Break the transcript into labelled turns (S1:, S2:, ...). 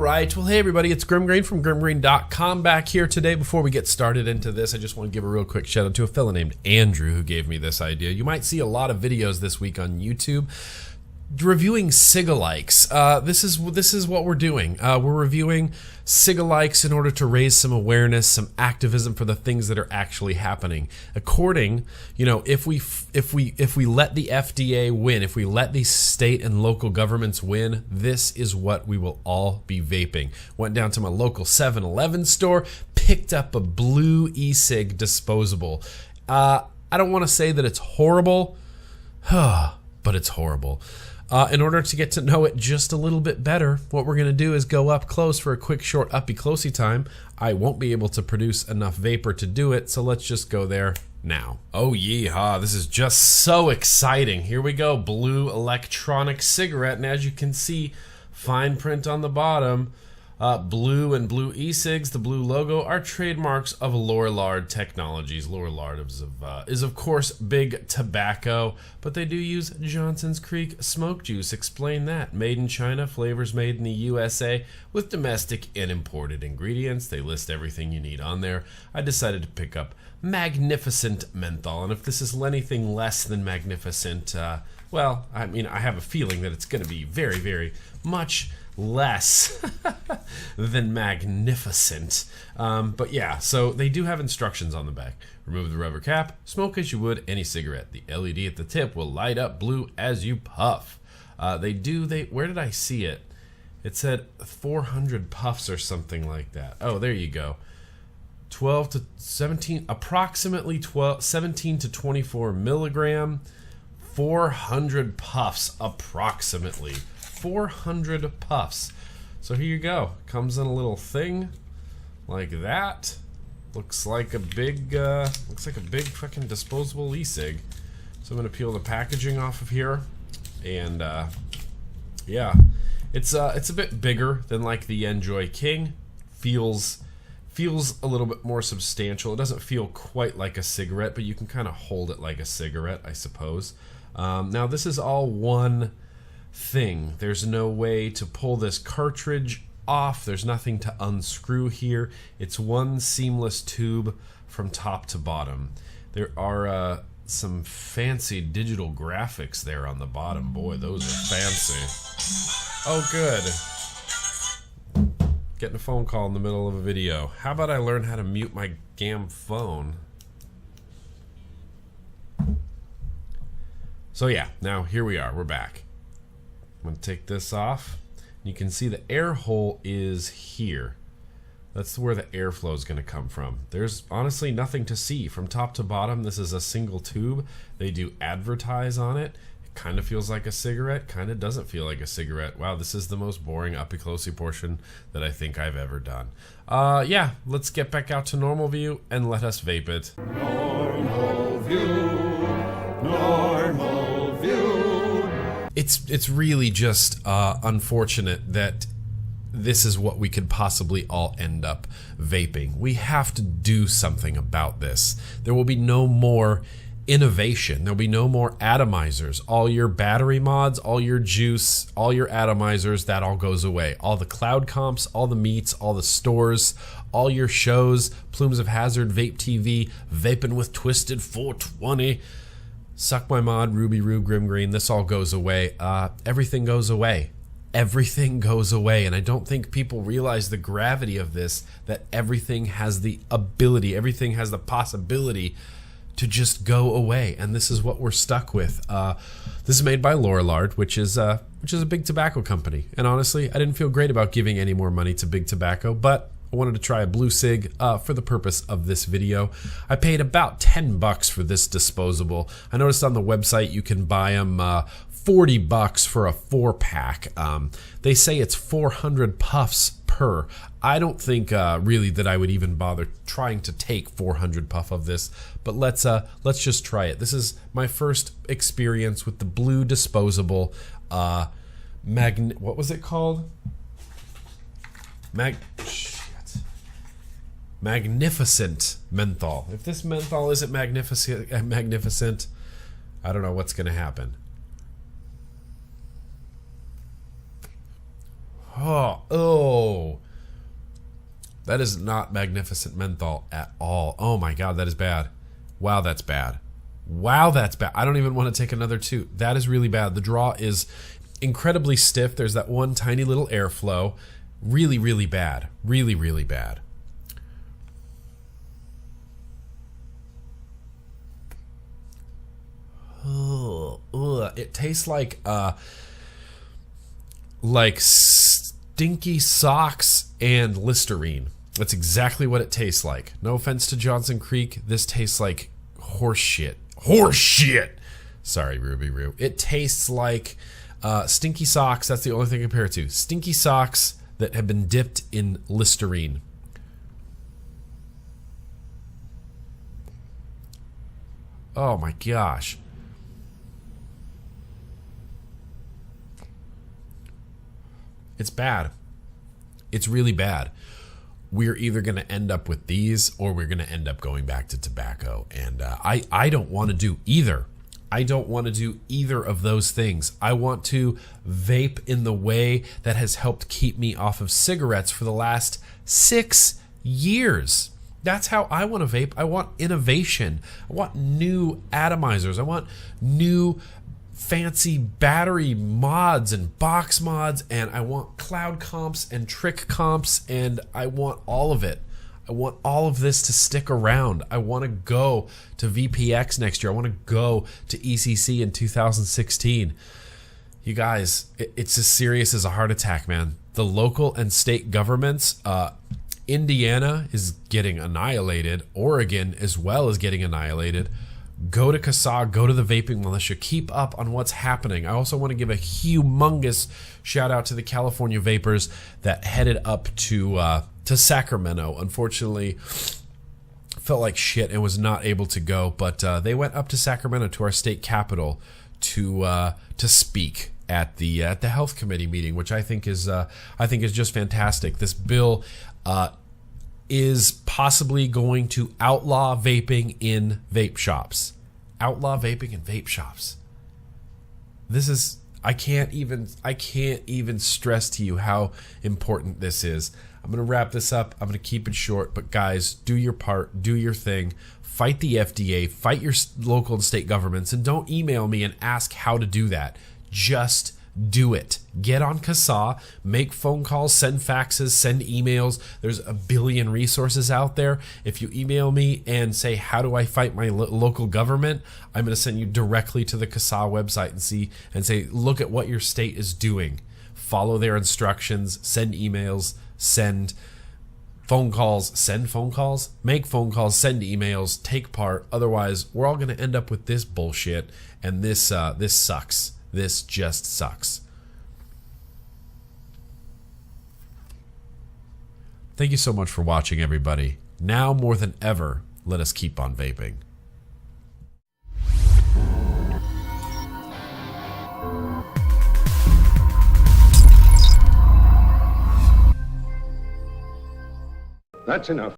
S1: right, well, hey everybody, it's Grimgreen from grimgreen.com back here today. Before we get started into this, I just want to give a real quick shout out to a fella named Andrew who gave me this idea. You might see a lot of videos this week on YouTube reviewing sigelei's. This is what we're doing. We're reviewing sigelei's in order to raise some awareness, some activism for the things that are actually happening. According, if we let the FDA win, if we let these state and local governments win, this is what we will all be vaping. Went down to my local 7-Eleven store, picked up a blue e-cig disposable. I don't want to say that it's horrible, but it's horrible. In order to get to know it just a little bit better, what we're going to do is go up close for a quick short uppy-closey time. I won't be able to produce enough vapor to do it, so let's just go there now. Oh yeehaw, this is just so exciting. Here we go, blue electronic cigarette, and as you can see, fine print on the bottom. Blue and blue e-cigs, the blue logo, are trademarks of Lorillard Technologies. Lorillard is of course big tobacco, but they do use Johnson's Creek smoke juice. Explain that. Made in China, flavors made in the USA with domestic and imported ingredients. They list everything you need on there. I decided to pick up Magnificent Menthol, and if this is anything less than magnificent, well, I mean, I have a feeling that it's going to be very, very much less than magnificent. But yeah, so they do have instructions on the back. Remove the rubber cap, smoke as you would any cigarette. The LED at the tip will light up blue as you puff. Where did I see it? It said 400 puffs or something like that. Oh, there you go. 12 to 17, approximately 17 to 24 milligram, 400 puffs approximately. 400 puffs. So here you go. Comes in a little thing like that. Looks like a big fucking disposable e-cig. So I'm gonna peel the packaging off of here, and yeah, it's a bit bigger than like the Enjoy King. Feels a little bit more substantial. It doesn't feel quite like a cigarette, but you can kind of hold it like a cigarette, I suppose. Now this is all one thing. There's no way to pull this cartridge off. There's nothing to unscrew here. It's one seamless tube from top to bottom. There are some fancy digital graphics there on the bottom. Boy, those are fancy. Oh, good. Getting a phone call in the middle of a video. How about I learn how to mute my damn phone? So yeah, now here we are. We're back. I'm going to take this off. You can see the air hole is here. That's where the airflow is going to come from. There's honestly nothing to see from top to bottom. This is a single tube. They do advertise on it. It kind of feels like a cigarette, kind of doesn't feel like a cigarette. Wow, this is the most boring uppy-closey portion that I think I've ever done. Yeah, let's get back out to normal view and let us vape it. Normal view, normal view. It's really just unfortunate that this is what we could possibly all end up vaping. We have to do something about this. There will be no more innovation. There'll be no more atomizers. All your battery mods, all your juice, all your atomizers, that all goes away. All the cloud comps, all the meets, all the stores, all your shows, Plumes of Hazard, Vape TV, Vaping with Twisted 420, Suck My Mod, Ruby Roo, Grim Green, this all goes away. Everything goes away. Everything goes away, and I don't think people realize the gravity of this, that everything has the ability, everything has the possibility to just go away, and this is what we're stuck with. This is made by Lorillard, which is a big tobacco company, and honestly, I didn't feel great about giving any more money to big tobacco, but I wanted to try a BluCig for the purpose of this video. I paid about 10 bucks for this disposable. I noticed on the website you can buy them 40 bucks for a 4-pack. They say it's 400 puffs per. I don't think really that I would even bother trying to take 400 puff of this, but let's just try it. This is my first experience with the blue disposable what was it called? Magnificent Menthol. If this menthol isn't magnificent, I don't know what's going to happen. Oh. That is not magnificent menthol at all. Oh my God, that is bad. Wow, that's bad. Wow, that's bad. I don't even want to take another toot. That is really bad. The draw is incredibly stiff. There's that one tiny little airflow. Really, really bad. Really, really bad. Oh, ugh. It tastes like stinky socks and Listerine. That's exactly what it tastes like. No offense to Johnson Creek. This tastes like horse shit. Horse shit! Sorry, Ruby Roo. It tastes like stinky socks. That's the only thing I compare it to. Stinky socks that have been dipped in Listerine. Oh my gosh. It's bad. It's really bad. We're either going to end up with these or we're going to end up going back to tobacco. And I don't want to do either. I don't want to do either of those things. I want to vape in the way that has helped keep me off of cigarettes for the last 6 years. That's how I want to vape. I want innovation. I want new atomizers. I want new fancy battery mods and box mods, and I want cloud comps and trick comps, and I want all of it. I want all of this to stick around. I want to go to VPX next year. I want to go to ECC in 2016. You guys, it's as serious as a heart attack, man. The local and state governments, Indiana is getting annihilated. Oregon as well is getting annihilated. Go to CASA, go to the vaping militia, keep up on what's happening. I also want to give a humongous shout out to the California vapors that headed up to Sacramento. Unfortunately, felt like shit and was not able to go, but they went up to Sacramento, to our state capital, to speak at the health committee meeting, which I think is just fantastic. This bill is possibly going to outlaw vaping in vape shops. Outlaw vaping in vape shops. This is, I can't even stress to you how important this is. I'm going to wrap this up. I'm going to keep it short, but guys, do your part, do your thing. Fight the FDA, fight your local and state governments, and don't email me and ask how to do that. Just do it. Get on CASA, make phone calls, send faxes, send emails. There's a billion resources out there. If you email me and say, how do I fight my local government? I'm going to send you directly to the CASA website and say, look at what your state is doing. Follow their instructions, send emails, send phone calls, make phone calls, send emails, take part. Otherwise, we're all going to end up with this bullshit, and this sucks. This just sucks. Thank you so much for watching, everybody. Now more than ever, let us keep on vaping.
S2: That's enough.